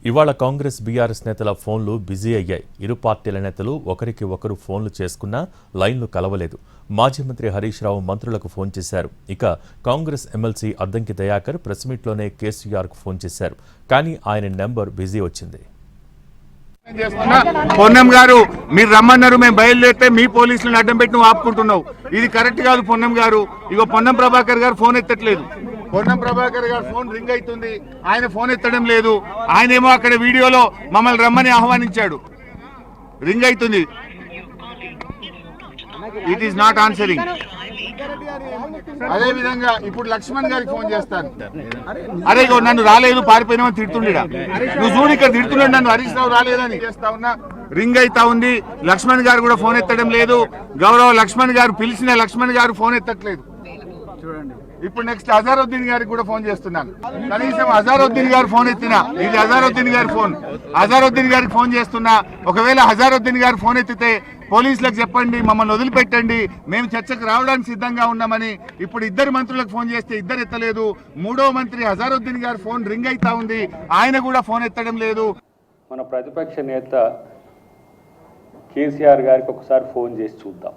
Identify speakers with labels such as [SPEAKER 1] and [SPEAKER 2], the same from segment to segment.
[SPEAKER 1] ఇవాళ కాంగ్రెస్ బీఆర్ఎస్ నేతల ఫోన్లు బిజీ అయ్యాయి. ఇరు పార్టీల నేతలు ఒకరికి ఒకరు ఫోన్లు చేసుకున్నా లైన్లు కలవలేదు. మాజీ మంత్రి హరీష్ రావు మంత్రులకు ఫోన్ చేశారు. ఇక కాంగ్రెస్ ఎమ్మెల్సీ అద్దంకి దయాకర్ ప్రెస్ మీట్లోనే కేసీఆర్కు ఫోన్ చేశారు. కానీ ఆయన నెంబర్ బిజీ వచ్చింది.
[SPEAKER 2] పొన్నం గారు మీరు రమ్మన్నారు, మేము బయలుదేరితే మీ పోలీసులను అడ్డం పెట్టి నువ్వు ఆపుకుంటున్నావు. ఇది కరెక్ట్ కాదు పొన్నం గారు. ఇగో పొన్నం ప్రభాకర్ గారు ఫోన్ ఎత్తట్లేదు. పొన్నం ప్రభాకర్ గారు ఫోన్ రింగ్ అవుతుంది, ఆయన ఫోన్ ఎత్తడం లేదు. ఆయనేమో అక్కడ వీడియోలో మమ్మల్ని రమ్మని ఆహ్వానించాడు, రింగ్ అవుతుంది, ఇట్ ఈస్ నాట్ ఆన్సరింగ్. అదే విధంగా ఇప్పుడు లక్ష్మణ్ గారికి ఫోన్ చేస్తాను. అరే నన్ను రాలేదు పారిపోయినామని తిడుతుండేడా, నువ్వు చూడు ఇక్కడ తిడుతున్నాడు నన్ను, హరీష్ రావు రాలేదని చేస్తా ఉన్నా, రింగ్ అయితా ఉంది. లక్ష్మణ్ గారు కూడా ఫోన్ ఎత్తడం లేదు. గౌరవ లక్ష్మణ్ గారు పిలిచిన లక్ష్మణ్ గారు ఫోన్ ఎత్తట్లేదు. చూడండి ఇప్పుడు నెక్స్ట్ అజారుద్దీన్ గారికి కూడా ఫోన్ చేస్తున్నాను. కనీసం అజారుద్దీన్ గారు ఫోన్ ఎత్తినా, ఇది అజారుద్దీన్ గారి ఫోన్, అజారుద్దీన్ గారికి ఫోన్ చేస్తున్నా. ఒకవేళ అజారుద్దీన్ గారు ఫోన్ ఎత్తితే పోలీసులకు చెప్పండి, మమ్మల్ని వదిలిపెట్టండి, మేము చర్చకు రావడానికి సిద్ధంగా ఉన్నామని. ఇప్పుడు ఇద్దరు మంత్రులకు ఫోన్ చేస్తే ఇద్దరు ఎత్తలేదు. మూడో మంత్రి అజారుద్దీన్ గారి ఫోన్ రింగ్ అయితా ఉంది, ఆయన కూడా ఫోన్ ఎత్తడం లేదు.
[SPEAKER 3] మన ప్రతిపక్ష నేత కేసీఆర్ గారికి ఒకసారి ఫోన్ చేసి చూద్దాం,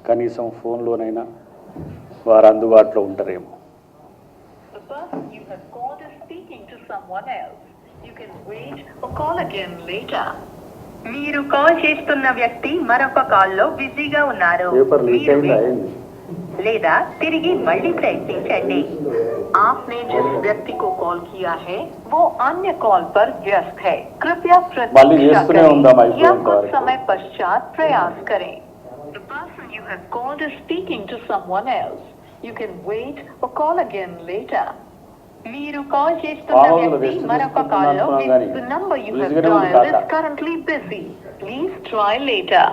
[SPEAKER 3] కనీసం ఫోన్లోనైనా వారు అందుబాటులో ఉంటారేమో.
[SPEAKER 4] మీరు కాల్ చేస్తున్న వ్యక్తి మరొక కాల్లో బిజీగా ఉన్నారు, లేదా తిరిగి మళ్ళీ ప్రయత్నించండి. आपने जिस व्यक्ति को कॉल किया है वो अन्य कॉल पर व्यस्त है, कृपया प्रतीक्षा करें या कुछ समय पश्चात प्रयास करें. The person you have called is speaking to someone else. You can wait or call again later. మీరు కాల్ చేస్తున్న వ్యక్తి మరొక కాల్లో the number you have dialed is currently busy. Please try later.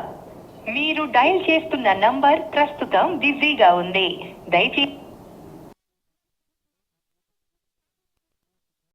[SPEAKER 4] మీరు డయల్ చేస్తున్న నంబర్ ప్రస్తుతం బిజీగా ఉంది, దయచేసి